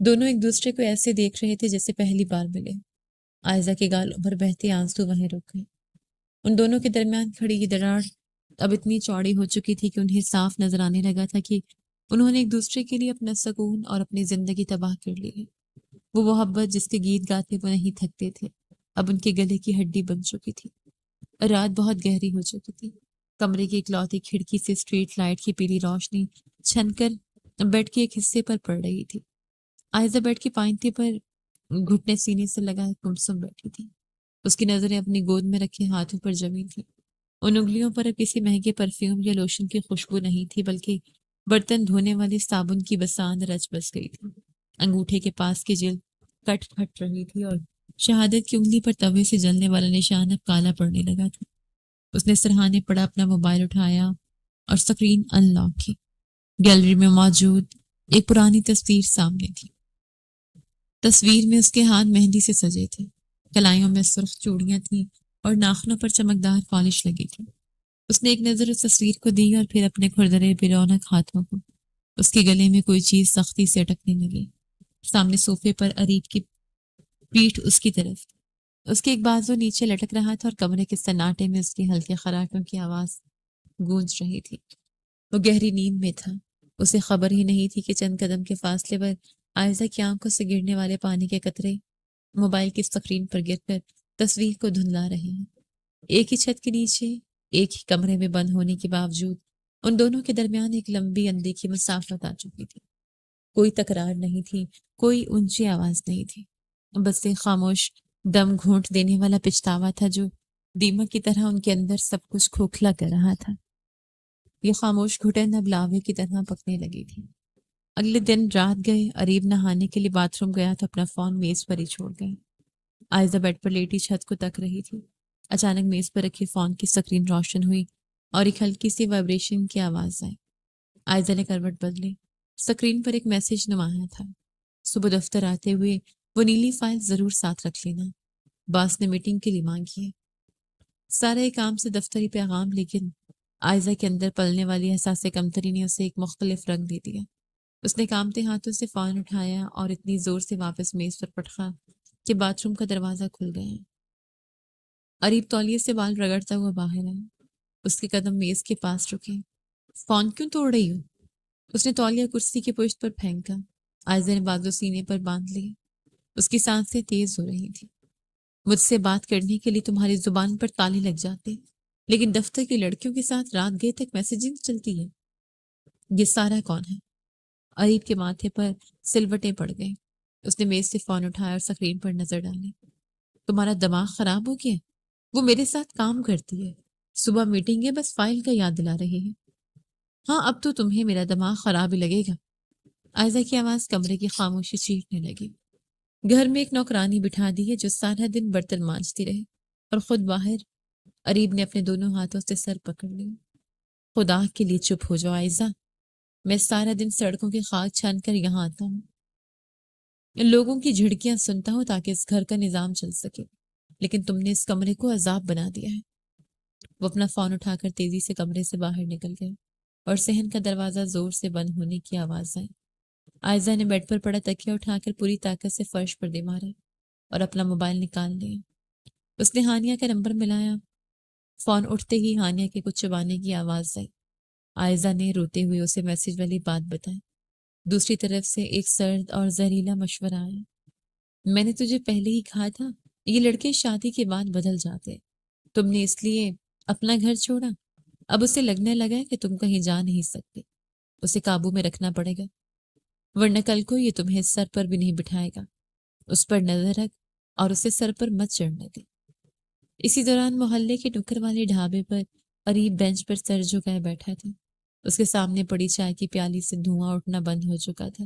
Speaker 2: دونوں ایک دوسرے کو ایسے دیکھ رہے تھے جیسے پہلی بار ملے۔ عائزہ کے گال ابھر بہتے آنسو وہیں رک گئے۔ ان دونوں کے درمیان کھڑی یہ دراڑ اب اتنی چوڑی ہو چکی تھی کہ انہیں صاف نظر آنے لگا تھا کہ انہوں نے ایک دوسرے کے لیے اپنا سکون اور اپنی زندگی تباہ کر لی ہے۔ وہ محبت جس کے گیت گاتے وہ نہیں تھکتے تھے اب ان کے گلے کی ہڈی بن چکی تھی۔ رات بہت گہری ہو چکی تھی۔ کمرے کی اکلوتی کھڑکی سے اسٹریٹ لائٹ کی پیلی روشنی چھن کر بیڈ کے ایک حصے پر پڑ رہی تھی۔ عائزہ بیڈ کی پائنتے پر گھٹنے سینے سے لگائے گمسم بیٹھی تھی۔ اس کی نظریں اپنی گود میں رکھے ہاتھوں پر جمی تھیں۔ ان انگلیوں پر اب کسی مہنگے پرفیوم یا لوشن کی خوشبو نہیں تھی، بلکہ برتن دھونے والے صابن کی بسان رچ بس گئی تھی۔ انگوٹھے کے پاس کی جلد کٹ پھٹ رہی تھی اور شہادت کی انگلی پر توے سے جلنے والا نشان اب کالا پڑنے لگا تھا۔ اس نے سرہانے پڑا اپنا موبائل اٹھایا اور سکرین ان لاک کی۔ گیلری میں موجود ایک پرانی تصویر سامنے تھی۔ تصویر میں اس کے ہاتھ مہندی سے سجے تھے، کلائیوں میں سرخ چوڑیاں تھیں اور ناخنوں پر چمکدار پالش لگی تھی۔ اس نے ایک نظر اس تصویر کو دی اور پھر اپنے کھردرے بے رونق ہاتھوں کو۔ اس کے گلے میں کوئی چیز سختی سے اٹکنے لگی۔ سامنے صوفے پر اریب کی پیٹھ اس کی طرف، اس کے ایک بازو نیچے لٹک رہا تھا اور کمرے کے سناٹے میں اس کی ہلکے خراٹوں کی آواز گونج رہی تھی۔ وہ گہری نیند میں تھا۔ اسے خبر ہی نہیں تھی کہ چند قدم کے فاصلے پر عائزہ کی آنکھوں سے گرنے والے پانی کے قطرے موبائل کی اسکرین پر گر کر تصویر کو دھندلا رہے ہیں۔ ایک ہی چھت کے نیچے، ایک ہی کمرے میں بند ہونے کے باوجود ان دونوں کے درمیان ایک لمبی اندیکھی مسافت آ چکی تھی۔ کوئی تکرار نہیں تھی، کوئی اونچی آواز نہیں تھی، بس ایک خاموش دم گھونٹ دینے والا پچھتاوا تھا جو دیمک کی طرح ان کے اندر سب کچھ کھوکھلا کر رہا تھا۔ یہ خاموش گھٹن اب لاوے کی طرح پکنے لگی تھی۔ اگلے دن رات گئے، اریب نہانے کے لیے باتھ روم گیا تو اپنا فون میز پر ہی چھوڑ گئے۔ عائزہ بیڈ پر لیٹی چھت کو تک رہی تھی۔ اچانک میز پر رکھی فون کی سکرین روشن ہوئی اور ایک ہلکی سی وائبریشن کی آواز آئی۔ عائزہ نے کروٹ بدلی۔ سکرین پر ایک میسج نمایاں تھا: صبح دفتر آتے ہوئے وہ نیلی فائل ضرور ساتھ رکھ لینا، باس نے میٹنگ کے لیے مانگی ہے۔ سارے کام سے دفتری پیغام، لیکن عائزہ کے اندر پلنے والی احساس کمتری نے اسے ایک مختلف رنگ دے دیا۔ اس نے کامتے ہاتھوں سے فون اٹھایا اور اتنی زور سے واپس میز پر پٹخا کہ باتھ روم کا دروازہ کھل گیا۔ اریب تولیے سے بال رگڑتا ہوا باہر آیا۔ اس کے قدم میز کے پاس رکے۔ فون کیوں توڑ رہی ہو؟ اس نے تولیہ کرسی کی پشت پر پھینکا۔ عائزہ نے بازو سینے پر باندھ لی۔ اس کی سانسیں تیز ہو رہی تھیں۔ مجھ سے بات کرنے کے لیے تمہاری زبان پر تالے لگ جاتے، لیکن دفتر کی لڑکیوں کے ساتھ رات گئے تک میسیجنگ چلتی ہے۔ یہ سارا کون ہے؟ اریب کے ماتھے پر سلوٹیں پڑ گئیں۔ اس نے میز سے فون اٹھایا اور سکرین پر نظر ڈالی۔ تمہارا دماغ خراب ہو گیا؟ وہ میرے ساتھ کام کرتی ہے، صبح میٹنگ ہے، بس فائل کا یاد دلا رہی ہے۔ ہاں، اب تو تمہیں میرا دماغ خراب ہی لگے گا۔ عائزہ کی آواز کمرے کی خاموشی چیرنے لگی۔ گھر میں ایک نوکرانی بٹھا دی ہے جو سارا دن برتن مانجتی رہے اور خود باہر۔ اریب نے اپنے دونوں ہاتھوں سے سر پکڑ لیا۔ خدا کے لیے چپ ہو جاؤ عائزہ، میں سارا دن سڑکوں کے خاک چھان کر یہاں آتا ہوں، لوگوں کی جھڑکیاں سنتا ہوں تاکہ اس گھر کا نظام چل سکے، لیکن تم نے اس کمرے کو عذاب بنا دیا ہے۔ وہ اپنا فون اٹھا کر تیزی سے کمرے سے باہر نکل گئے اور صحن کا دروازہ زور سے بند ہونے کی آواز آئی۔ عائزہ نے بیڈ پر پڑا تکیہ اٹھا کر پوری طاقت سے فرش پر دے مارا اور اپنا موبائل نکال لیا۔ اس نے ہانیہ کا نمبر ملایا۔ فون اٹھتے ہی ہانیہ کے کچھ چبانے کی آواز آئی۔ عائزہ نے روتے ہوئے اسے میسج والی بات بتائی۔ دوسری طرف سے ایک سرد اور زہریلا مشورہ آیا: میں نے تجھے پہلے ہی کہا تھا، یہ لڑکے شادی کے بعد بدل جاتے، تم نے اس لیے اپنا گھر چھوڑا، اب اسے لگنے لگا کہ تم کہیں جا نہیں سکتے، اسے قابو میں رکھنا پڑے گا، ورنہ کل کو یہ تمہیں سر پر بھی نہیں بٹھائے گا۔ اس پر نظر رکھ اور اسے سر پر مت چڑھنے دے۔ اسی دوران محلے کے نکر والے ڈھابے پر اریب بینچ پر سر جھکائے بیٹھا تھا۔ اس کے سامنے پڑی چائے کی پیالی سے دھواں اٹھنا بند ہو چکا تھا۔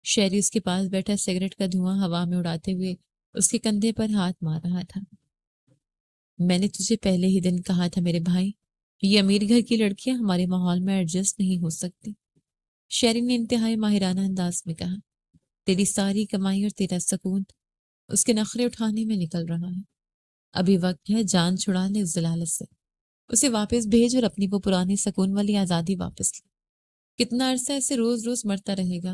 Speaker 2: شہری اس کے پاس بیٹھا سگریٹ کا دھواں ہوا میں اڑاتے ہوئے اس کے کندھے پر ہاتھ مار رہا تھا۔ میں نے تجھے پہلے ہی دن کہا تھا میرے بھائی، یہ امیر گھر کی لڑکیاں ہمارے ماحول میں ایڈجسٹ نہیں ہو سکتی۔ شہری نے انتہائی ماہرانہ انداز میں کہا۔ تیری ساری کمائی اور تیرا سکون اس کے نخرے اٹھانے میں نکل رہا ہے۔ ابھی وقت ہے جان چھڑا لے اس ضلالت سے، اسے واپس بھیج اور اپنی وہ پرانی سکون والی آزادی واپس لے۔ کتنا عرصہ اسے روز روز مرتا رہے گا؟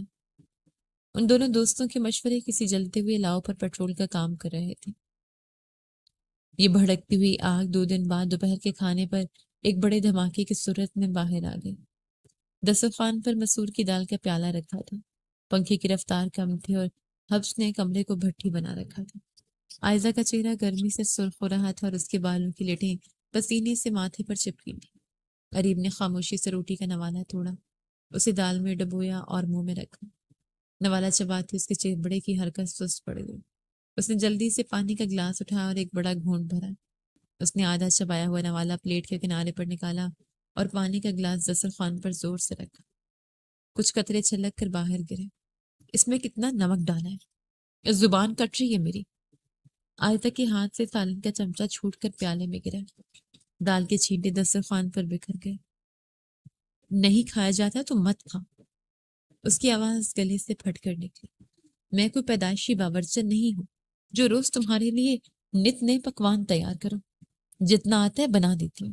Speaker 2: ان دونوں دوستوں کے مشورے کسی جلتے ہوئے لاؤ پر پیٹرول کا کام کر رہے تھے۔ یہ بھڑکتی ہوئی آگ 2 دن بعد دوپہر کے کھانے پر ایک بڑے دھماکے کی صورت میں باہر آ گئی۔ دسترخوان پر مسور کی دال کا پیالہ رکھا تھا، پنکھے کی رفتار کم تھی اور حبس نے کمرے کو بھٹی بنا رکھا تھا۔ عائزہ کا چہرہ گرمی سے سرخ ہو رہا تھا اور اس کے بالوں کی لٹیں پسینے سے ماتھے پر چپکی تھیں۔ اریب نے خاموشی سے روٹی کا نوالا توڑا، اسے دال میں ڈبویا اور منہ میں رکھا۔ نوالا چباتے اس کے چہبڑے کی حرکت سست پڑ گئی۔ اس نے جلدی سے پانی کا گلاس اٹھایا اور ایک بڑا گھونٹ بھرا۔ اس نے آدھا چبایا ہوا نوالا پلیٹ کے کنارے پر نکالا اور پانی کا گلاس دسترخوان پر زور سے رکھا۔ کچھ قطرے چھلک کر باہر گرے۔ اس میں کتنا نمک ڈالا ہے؟ زبان کٹ رہی ہے میری۔ عائزہ کے ہاتھ سے سالن کا چمچہ چھوٹ کر پیالے میں گرا۔ دال کے چھینٹے دسترخوان پر بکھر گئے۔ نہیں کھایا جاتا تو مت کھا۔ اس کی آواز گلے سے پھٹ کر نکلی۔ میں کوئی پیدائشی باورچن نہیں ہوں جو روز تمہارے لیے نت نئے پکوان تیار کروں، جتنا آتا ہے بنا دیتی ہوں۔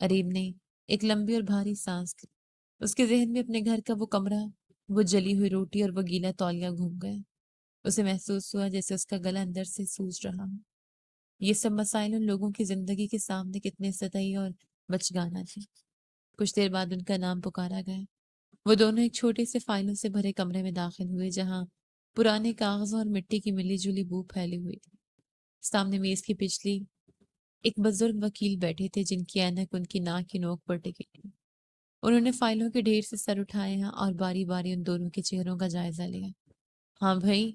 Speaker 2: اریب نے ایک لمبی اور بھاری سانس لی۔ اس کے ذہن میں اپنے گھر کا وہ کمرہ، وہ جلی ہوئی روٹی اور وہ گیلا تولیہ گھوم گیا۔ اسے محسوس ہوا جیسے اس کا گلا اندر سے سوج رہا ہو۔ یہ سب مسائل ان لوگوں کی زندگی کے سامنے کتنے سطحی اور بچگانہ تھے۔ کچھ دیر بعد ان کا نام پکارا گیا۔ وہ دونوں ایک چھوٹے سے فائلوں سے بھرے کمرے میں داخل ہوئے جہاں پرانے کاغذوں اور مٹی کی ملی جلی بو پھیلی ہوئی تھی۔ سامنے میز کی پچھلی ایک بزرگ وکیل بیٹھے تھے جن کی اینک ان کی ناک کی نوک پر ٹکی تھی۔ انہوں نے فائلوں کے ڈھیر سے سر اٹھائے اور باری باری ان دونوں کے چہروں کا جائزہ لیا۔ ہاں بھائی،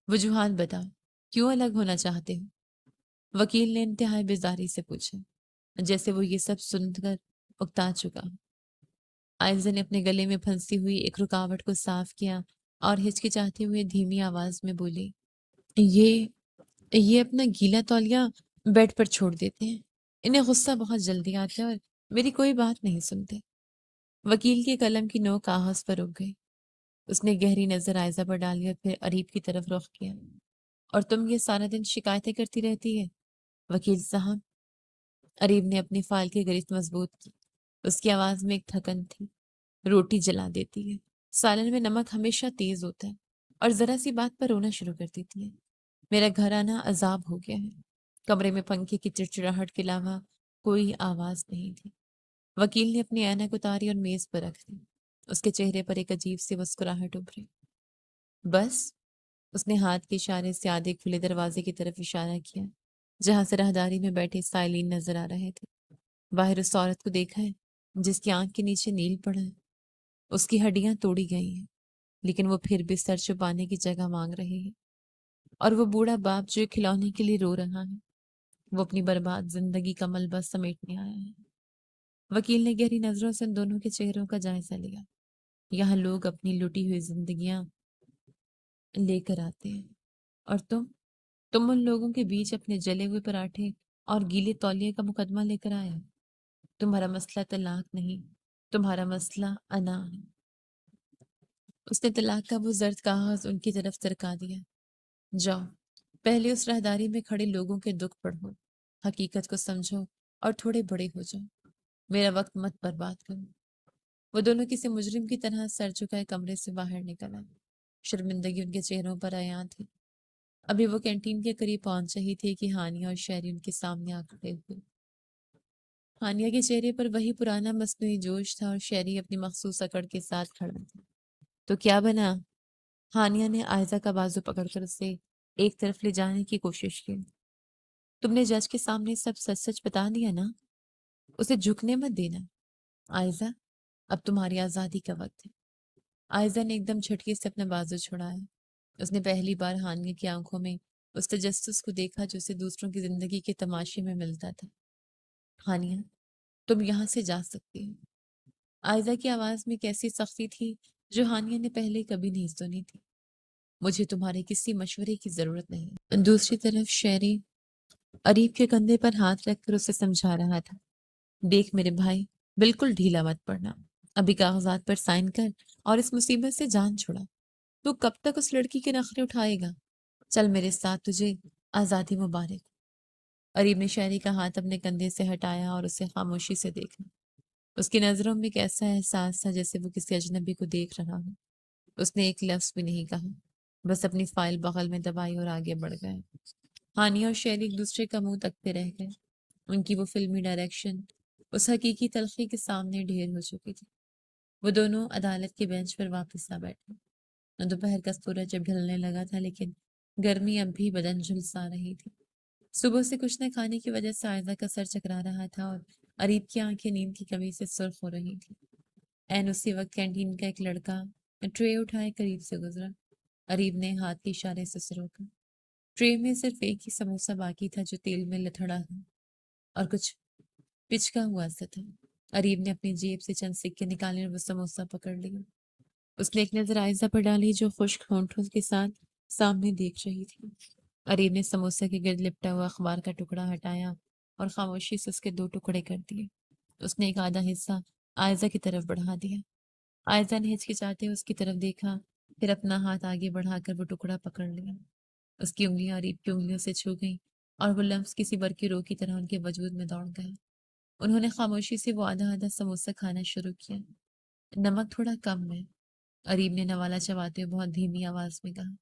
Speaker 2: وجوہات بتاؤ، کیوں الگ ہونا چاہتے ہو؟ وکیل نے انتہائی بیزاری سے پوچھا، جیسے وہ یہ سب سن کر اکتا چکا۔ آئزہ نے اپنے گلے میں پھنسی ہوئی ایک رکاوٹ کو صاف کیا اور ہچکچاتے ہوئے دھیمی آواز میں بولی، یہ اپنا گیلا تولیہ بیڈ پر چھوڑ دیتے ہیں۔ انہیں غصہ بہت جلدی آتا ہے اور میری کوئی بات نہیں سنتے۔ وکیل کے قلم کی نوک کاغذ پر رک گئی۔ اس نے گہری نظر آئزہ پر ڈالی اور پھر اریب کی طرف رخ کیا۔ اور تم یہ سارا دن شکایتیں کرتی رہتی ہے؟ وکیل صاحب، اریب نے اپنی فائل کی گرفت مضبوط کی۔ اس کی آواز میں ایک تھکن تھی۔ روٹی جلا دیتی ہے، سالن میں نمک ہمیشہ تیز ہوتا ہے، اور ذرا سی بات پر رونا شروع کر دیتی ہے۔ میرا گھر آنا عذاب ہو گیا ہے۔ کمرے میں پنکھے کی چڑچڑاہٹ کے علاوہ کوئی آواز نہیں تھی۔ وکیل نے اپنی اینک اتاری اور میز پر رکھ دی۔ اس کے چہرے پر ایک عجیب سی مسکراہٹ ابھری۔ بس؟ اس نے ہاتھ کے اشارے سے آدھے کھلے دروازے کی طرف اشارہ کیا جہاں سے راہداری میں بیٹھے سائلین نظر آ رہے تھے۔ باہر اس عورت کو دیکھا ہے جس کی آنکھ کے نیچے نیل پڑا ہے؟ اس کی ہڈیاں توڑی گئی ہیں لیکن وہ پھر بھی سر چھپانے کی جگہ مانگ رہی ہے۔ اور وہ بوڑھا باپ جو کھلونے کے لیے رو رہا ہے، وہ اپنی برباد زندگی کا ملبہ سمیٹنے آیا ہے۔ وکیل نے گہری نظروں سے ان دونوں کے چہروں کا جائزہ لیا۔ یہاں لوگ اپنی لٹی ہوئی زندگیاں لے کر آتے ہیں، اور تم ان لوگوں کے بیچ اپنے جلے ہوئے پراٹھے اور گیلے تولیے کا مقدمہ لے کر آیا۔ تمہارا مسئلہ طلاق نہیں، تمہارا مسئلہ انا ہے۔ اس نے طلاق کا وہ زرد کاغذ ان کی طرف سرکا دیا۔ جاؤ، پہلے اس راہداری میں کھڑے لوگوں کے دکھ پڑھو، حقیقت کو سمجھو اور تھوڑے بڑے ہو جاؤ۔ میرا وقت مت برباد کرو۔ وہ دونوں کسی مجرم کی طرح سر جھکائے کمرے سے باہر نکل آئے۔ شرمندگی ان کے چہروں پر عیاں تھی۔ ابھی وہ کینٹین کے قریب پہنچ رہی تھی کہ ہانیہ اور شہری ان کے سامنے آ کھڑے ہوئے۔ ہانیہ کے چہرے پر وہی پرانا مصنوعی جوش تھا اور شہری اپنی مخصوص اکڑ کے ساتھ کھڑا تھا۔ تو کیا بنا؟ ہانیہ نے آئزہ کا بازو پکڑ کر اسے ایک طرف لے جانے کی کوشش کی۔ تم نے جج کے سامنے سب سچ سچ بتا دیا نا؟ اسے جھکنے مت دینا۔ آئزہ، اب تمہاری آزادی کا وقت ہے۔ آئزہ نے ایک دم جھٹکے سے اپنا بازو چھڑایا۔ اس نے پہلی بار ہانیہ کی آنکھوں میں اس تجسس کو دیکھا جو اسے دوسروں کی زندگی کے تماشے میں ملتا تھا۔ ہانیہ، تم یہاں سے جا سکتی ہو۔ آئزہ کی آواز میں کیسی سختی تھی جو ہانیہ نے پہلے کبھی نہیں سنی تھی۔ مجھے تمہارے کسی مشورے کی ضرورت نہیں۔ دوسری طرف شہری اریب کے کندھے پر ہاتھ رکھ کر اسے سمجھا رہا تھا۔ دیکھ میرے بھائی، بالکل ڈھیلا مت پڑنا۔ ابھی کاغذات پر سائن کر اور اس مصیبت سے جان چھڑا۔ تو کب تک اس لڑکی کے نخرے اٹھائے گا؟ چل میرے ساتھ، تجھے آزادی مبارک۔ اریب نے شہری کا ہاتھ اپنے کندھے سے ہٹایا اور اسے خاموشی سے دیکھا۔ اس کی نظروں میں ایک ایسا احساس تھا جیسے وہ کسی اجنبی کو دیکھ رہا ہو۔ اس نے ایک لفظ بھی نہیں کہا، بس اپنی فائل بغل میں دبائی اور آگے بڑھ گئے۔ ہانیہ اور شہری ایک دوسرے کا منہ تکتے رہ گئے۔ ان کی وہ فلمی ڈائریکشن اس حقیقی تلخی کے سامنے ڈھیر ہو چکی تھی۔ وہ دونوں عدالت کے بینچ پر واپس آ بیٹھے۔ دوپہر کا سورج جب ڈھلنے لگا تھا لیکن گرمی اب بھی بدن جھلسا رہی تھی۔ صبح سے کچھ نہ کھانے کی وجہ سے آئزہ کا سر چکرا رہا تھا اور اریب کی آنکھیں نیند کی کمی سے سرخ ہو رہی تھی۔ عین اسی وقت کینٹین کا ایک لڑکا ٹرے اٹھائے قریب سے گزرا۔ اریب نے ہاتھ کے اشارے سے اسے روکا۔ ٹرے میں صرف ایک ہی سموسہ باقی تھا جو تیل میں لتھڑا تھا اور کچھ پچکا ہوا سا تھا۔ اریب نے اپنی جیب سے چند سکے نکالے اور وہ سموسہ پکڑ لیا۔ اس نے ایک نظر آئزہ پر ڈالی جو خشک ہونٹوں کے ساتھ سامنے دیکھ رہی تھی۔ اریب نے سموسہ کے گرد لپٹا ہوا اخبار کا ٹکڑا ہٹایا اور خاموشی سے اس کے 2 ٹکڑے کر دیے۔ اس نے ایک آدھا حصہ آئزہ کی طرف بڑھا دیا۔ آئزہ نے ہچکچاتے اس کی طرف دیکھا، پھر اپنا ہاتھ آگے بڑھا کر وہ ٹکڑا پکڑ لیا۔ اس کی انگلیاں اریب کی انگلیوں سے چھو گئیں اور وہ لمس کسی برقی رو کی طرح ان کے وجود میں دوڑ گئے۔ انہوں نے خاموشی سے وہ آدھا آدھا سموسہ کھانا شروع کیا۔ نمک تھوڑا کم ہے، عریب نے نوالا چباتے ہوئے بہت دھیمی آواز میں کہا۔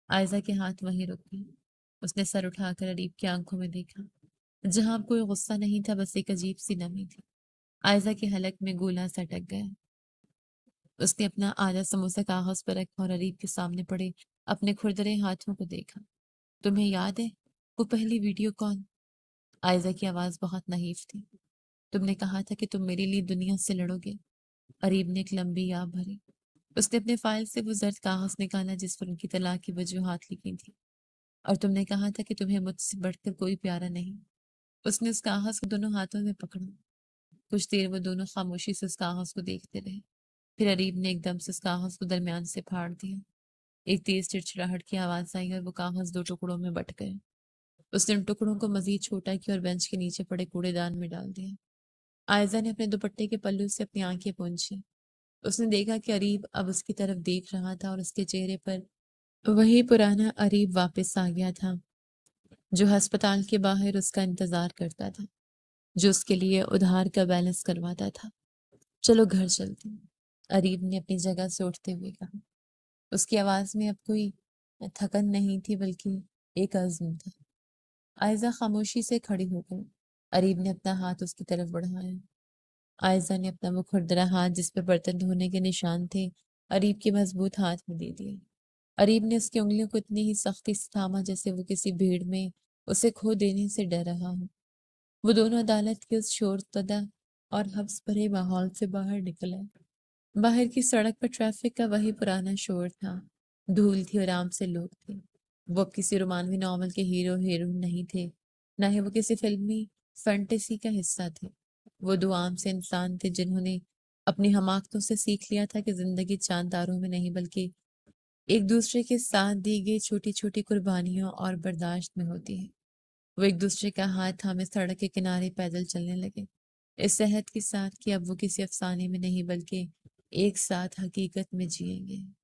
Speaker 2: عائزہ کے ہاتھ وہیں رک گئے۔ اس نے سر اٹھا کر عریب کی آنکھوں میں دیکھا، جہاں اب کوئی غصہ نہیں تھا، بس ایک عجیب سی نمی تھی۔ عائزہ کے حلق میں گولا سا اٹک گیا۔ اس نے اپنا آدھا سموسہ کاغذ پر رکھا اور عریب کے سامنے پڑے اپنے کھردرے ہاتھوں کو دیکھا۔ تمہیں یاد ہے وہ پہلی ویڈیو کال؟ عائزہ کی آواز بہت نحیف تھی۔ تم نے کہا تھا کہ تم میرے لیے دنیا سے لڑو گے۔ عریب نے ایک لمبی آہ بھری۔ اس نے اپنے فائل سے وہ زرد کاغذ نکالا جس پر ان کی طلاق کی وجوہات لکھی تھی۔ اور تم نے کہا تھا کہ تمہیں مجھ سے بڑھ کر کوئی پیارا نہیں۔ اس نے اس کاغذ کو دونوں ہاتھوں میں پکڑا۔ کچھ دیر وہ دونوں خاموشی سے اس کاغذ کو دیکھتے رہے۔ پھر عریب نے ایک دم سے اس کاغذ کو درمیان سے پھاڑ دیا۔ ایک تیز چڑچڑاہٹ کی آواز آئی اور وہ کاغذ دو ٹکڑوں میں بٹ گئے۔ اس نے ان ٹکڑوں کو مزید چھوٹا کیا اور بینچ کے نیچے پڑے کوڑے دان میں ڈال دیا۔ عائزہ نے اپنے دوپٹے کے پلو سے اپنی آنکھیں پونچھی۔ اس نے دیکھا کہ عریب اب اس کی طرف دیکھ رہا تھا اور اس کے چہرے پر وہی پرانا عریب واپس آ گیا تھا جو ہسپتال کے باہر اس کا انتظار کرتا تھا، جو اس کے لیے ادھار کا بیلنس کرواتا تھا۔ چلو گھر چلتے ہیں، عریب نے اپنی جگہ سے اٹھتے ہوئے کہا۔ اس کی آواز میں اب کوئی تھکن نہیں تھی بلکہ ایک عزم تھا۔ عائزہ خاموشی سے کھڑی ہو گئی۔ عریب نے اپنا ہاتھ اس کی طرف بڑھایا۔ عائزہ نے اپنا وہ کھردرا ہاتھ جس پہ برتن دھونے کے نشان تھے عریب کے مضبوط ہاتھ میں دے دیا۔ عریب نے اس کی انگلیوں کو اتنی ہی سختی سے تھاما جیسے وہ کسی بھیڑ میں اسے کھو دینے سے ڈر رہا ہو۔ وہ دونوں عدالت کے اس شور زدہ اور حبس بھرے ماحول سے باہر نکلے۔ باہر کی سڑک پر ٹریفک کا وہی پرانا شور تھا، دھول تھی اور عام سے لوگ تھے۔ وہ اب کسی رومانوی ناول کے ہیرو ہیروئن نہیں تھے، نہ ہی وہ کسی فلمی فینٹیسی کا حصہ تھے۔ وہ دو عام سے انسان تھے جنہوں نے اپنی حماقتوں سے سیکھ لیا تھا کہ زندگی چاند تاروں میں نہیں بلکہ ایک دوسرے کے ساتھ دی گئی چھوٹی چھوٹی قربانیوں اور برداشت میں ہوتی ہے۔ وہ ایک دوسرے کا ہاتھ تھامے سڑک کے کنارے پیدل چلنے لگے، اس صحت کے ساتھ کہ اب وہ کسی افسانے میں نہیں بلکہ ایک ساتھ حقیقت میں جئیں گے۔